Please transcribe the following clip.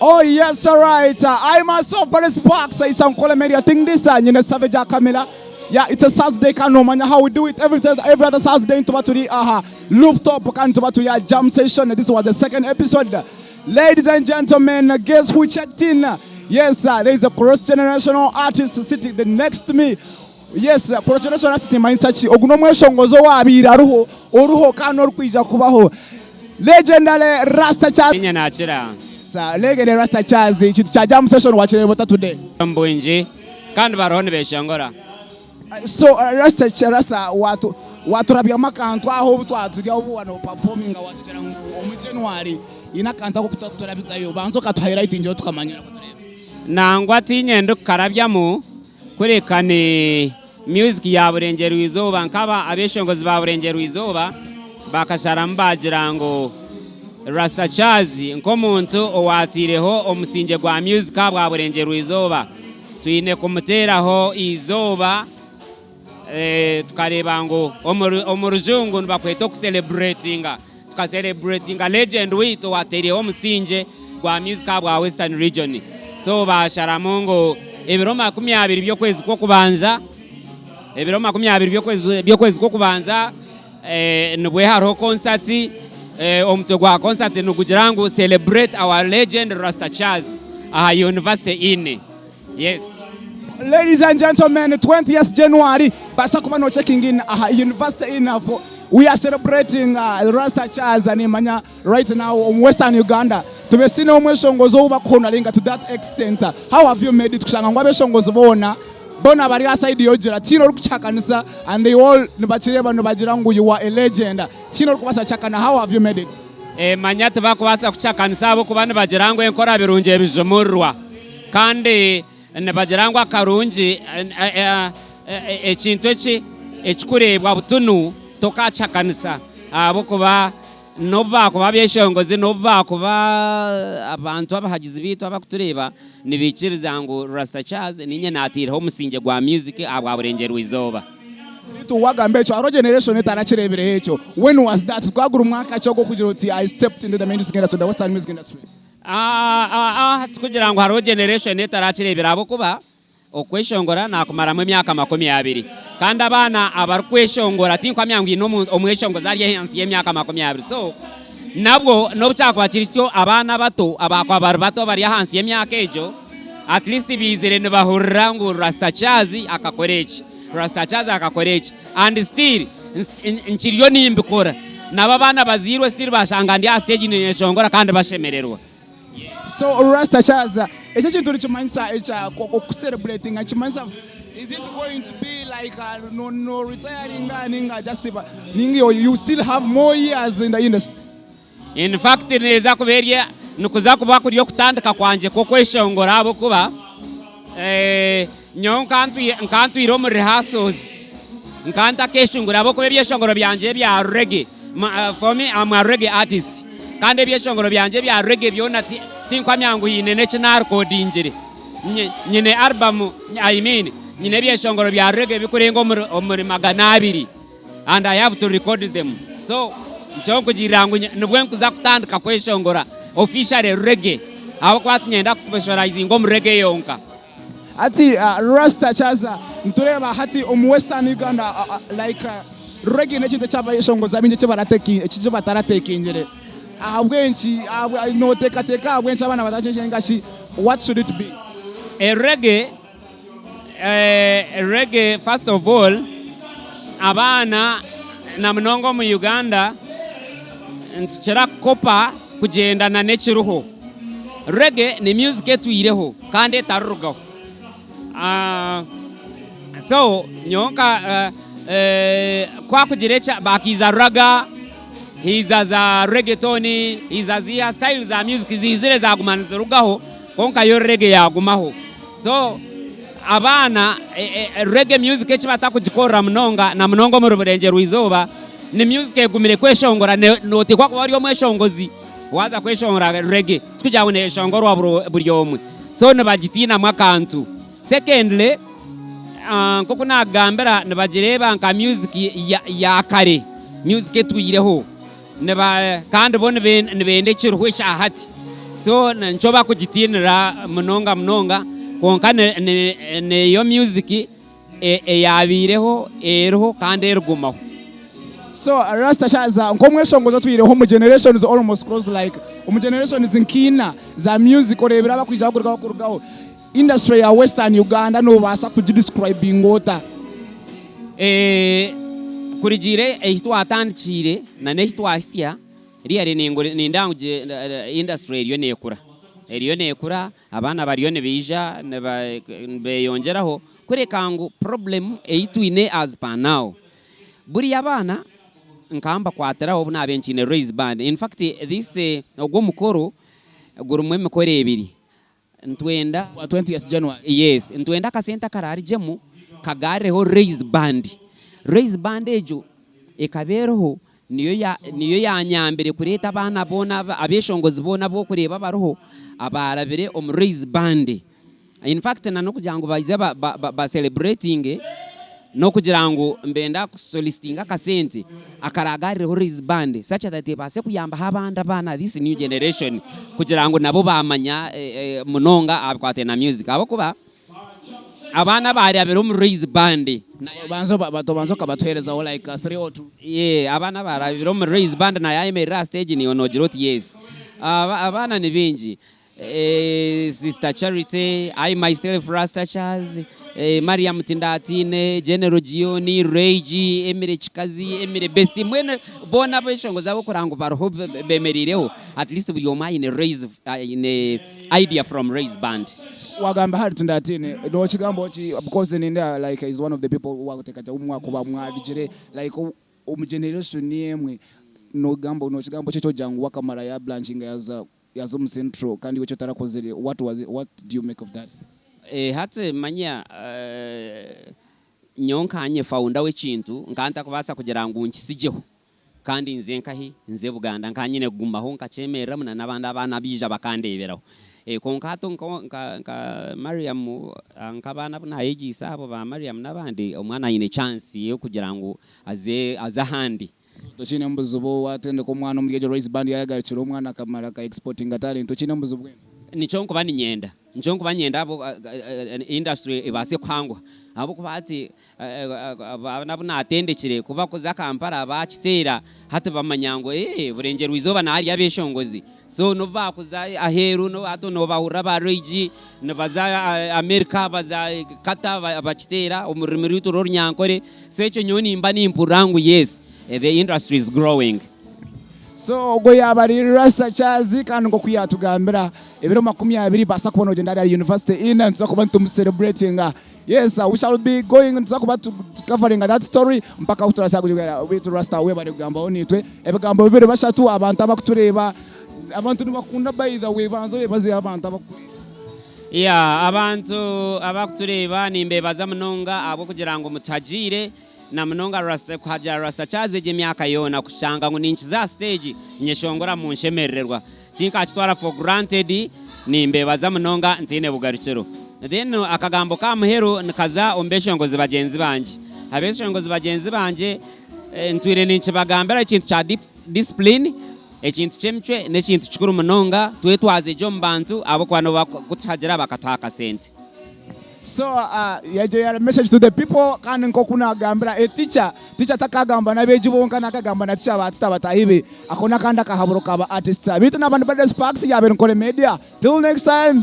Oh yes, alright. I myself very spark say some Ankole Media thing this you know Savage Camilla. Yeah, it's a Saturday manya how we do it every other Saturday into the rooftop can to the jam session. This was the second episode. Ladies and gentlemen, guess who checked in? Yes, there is a cross-generational artist sitting the next to me. Yes, cross-generational artist in my search. Ogunomwe shongozo wa abira oruho kanor kwija kubaho. Legendary Rasta Charz. Legendary Rasta Charz. Ikintu cha jam session wachire bota today. Mbunji kandi barone beshongora. So Rasta watu rabya makantu aho twatujya ubwana performing watujera mu January inakanta ko kutoturabiza yo banzo ka highlight nje tukamanyira kutureba. Nangwa tinyendo karabyamu kurekane music ya burengero izoba nkaba abeshongozi ba burengero izoba bakashara mbagira ngo Rasta Charz nkomuntu owatireho omusinge gwa music bwa burengero izoba tuine kumuteraho izoba tukareba ngo omurujungu bakweta ku celebratinga tukacelebratinga legend wito watereho omusinge gwa music bwa Western region. So basharamo ngo ebiro 20 byokwezi ko kubanza ebiro 20 byokwezi ko kubanza nibwe haro concert omutwe gwa concert nukugira ngo celebrate our legend Rasta Charz university in. Yes. Ladies and gentlemen, 20th January, Basakumano checking in university in we are celebrating Rasta Charz and Imanya right now in Western Uganda. To be still omweshongozo ubakona linga to that extent. How have you made it kushanga ngwa beshongozo bona bari aside yojera tino rukuchakanisa and they all nibachireba nibagira ngo you are a legend. Tino rukubasa chakana, how have you made it? Manyate bakubasa kuchakanisa abo kubana bagira ngo enkora birunje bijomurwa. Kandi nebagira ngo akarunji ekintu ekikurebwa butunu tokachakanisa abo kuba noba kuba byeshongozi noba kuba abantu abahagizi bitu abakutureba nibikiriza ngo Rasta Charz ninye natiraho omusinge gwa music abwa burengero izoba itu wagambe cyo aro generation etarakirebere hecho. When was that? Twagura umwaka cyo kugira uti I stepped into the music industry, the Western music industry. Tukugira ngo haro generation etarakirebera abo kuba okweshongora nakumara mu myaka 20 kandi abana abarkweshongora tinkwa myangu ino omweshongoza ari hansi y'emyaka 20. So nabwo no bucyakwa kiristyo abana bato abakwa bato bari hansi y'emyaka ejo at least bizere ne bahurira ngo Rasta Charz akakorechi Rasta Charz akakorechi and still nkiriyo nimbikora nababana bazirwe still bashanga ndi stage ni shongora kandi bashemererwa. So Rasta Charz, is it to celebrating? Is it going to be like no retiring just you still have more years in the industry? In fact, neza kuberye nukuza kuba kuriyo kutandika kwanje ko kweshongora abo kuba nkantu iro mu rehearsals nkanta keshongora abo kuba byeshongoro byanje bya reggae. For me, I'm a reggae artist. Kandi byeshongoro byanje bya reggae byona tinkwa myangu yinene chinar codingire nyine album I mean nyine byeshongoro bya reggae bikurengo muri 200 and I have to record them. So nchonko jirangu nibwe nkuza kutandika kweshongora official reggae abo kwatnyenda ku specialize ngo mu reggae yonka ati Rasta Charz ntureba hati Western Uganda like reggae nechinze chaba yeshongoza binje barateki ekijo batarateki ingere abwenchi no teka abwenchi abana batachenje ngashi. What should it be? A reggae first of all abana na mnongo mu Uganda ntuchera kopa kugenda na nechiruho. Reggae ni music etuireho kandi etarugaho. So nyonka kwa kujirecha bakiza raga hiza za reggaeton hiza zia styles za music zizire za gumanzirugaho konka yo reggae yagumaho. So abana reggae music ekibata kugikora mnonga na mnongo mu ruburengero izoba ni music egumire kweshongora noti kwa bari omweshongozi waza kweshongora reggae tukijabone eshongorwa buri omwe. So nabagitina mwakantu. Secondly koko nagambera nabagireba nka music ya kare music etuireho neba kandi bone nibende kiruhwe cyahati so nchoba kujitinira mnonga konka ne yo music yabireho eroho kandi erugumaho. So Rasta Charz nkomweshongozo twireho mu generation is almost close like generation is nkina za music orebera bakwijja kurugaho industry ya Western Uganda no basa kudescribing ota kurijire ehitwa atandikire na nehitwa asia riyare nindanguje industry eriyo nekura abana bariyo nebija beyongeraho kurekangu problem ehitwine as per now buri abana nkamba kwateraho buna benchine raise band. In fact this ogwo mukoro gurumwe mikore ebiri ntwenda 20th January. Yes, ntwenda kasenta karari jemu kagareho raise band ejo ekabereho niyo yanyambere kureta abana bona abeshongozi bona bo kureba baroho abarabire raise band. In fact nano kujango baize ba celebrating no kugirango mbenda kusolistinga kasente akaragarireho raise band such that base kuyamba habanda bana this new generation kugirango nabo bamanya munonga abakwate na music abo kuba abana bari abero mu raise band banzo kabatwereza like 3 or 2 abana bari abero mu raise band na yaime stage ni onojiroti yes abana ni bingi Sister Charity, I myself Rasta Charz, Mariam Tindatine, General Gioni, Reiji, Emire Chikazi, Emire Besti, mwene bona beshongo zabo kurango baroho bemerireho at least we yoma in a raise in a idea from raise band. Wagamba hari Tindatine no chigambo chi because in India like is one of the people who are take umwako ba mwadijire like generation niemwe no gambo no chigambo chicho jangu wakamara ya blanching as central kandi wecho tarakozere what do you make of that? Hati manya nyonkanye founder w'ekintu nkanta kubasa kugira ngo nkisijeho kandi nze nkahi nze Buganda nkanyine gumaho nkacemera muna nabandi abana bija bakandeberaho konkato nka Mariam nkabana buna yigisa abo ba Mariam nabandi omwana yine chance yo kugira ngo azahandi tochine mbuzubo watende ko mwana umgeje raise band yagarikira umwana kamara ka exporting talent tochine mbuzubo nicho nkubani nyenda abo industry ibase kwangwa abo kubati abana atendekire kuba kuza Kampala bakitera hati bamanyango burengero izoba na hali abeshongozi so no bakuza aheru no ato no bahura ba Reiji no baza America baza kata bakitera umurimi rwo Nyankore secho nyoni mbani impurangu yes. The industry is growing. So go yabari Rasta Charz kandi ngo kuyatugambira ebiro 20 basa kubona ugenda ari university in and so celebrating yes we shall be going and talk about covering that story mpaka uturasa kugera with Rasta we bari kugamba onitwe ebigambo bibiri bashatu abantu abakutureba abantu nibakunda by the way banzo bazi abantu abakuri abantu abakutureba nimbe baza munonga abo kugira ngo mutajire na mnonga Rasta kuhaja Rasta Charz je myaka yona kushanga ngo ninchi za stage nyeshongora mu nshemererwa tinka kitwara for granted nimbe baza mnonga ntine bugarukiro then akagambo ka muhero nkaza ombeshongozi bagenzi banje abeshongozi bagenzi banje ntwire ninchi bagambira ikintu cha discipline ekintu chemchwe nekintu chikuru mnonga twetwaze jo mbantu abo kwano bakutagira bakataka sente. So your message to the people kandi nko kuna gambira teacher takagamba na beji bonka nakagamba na teacher batita batahibe akona kanda kahaburuka ba artists bitu na bantu ba Sparks ya NKORE Media till next time.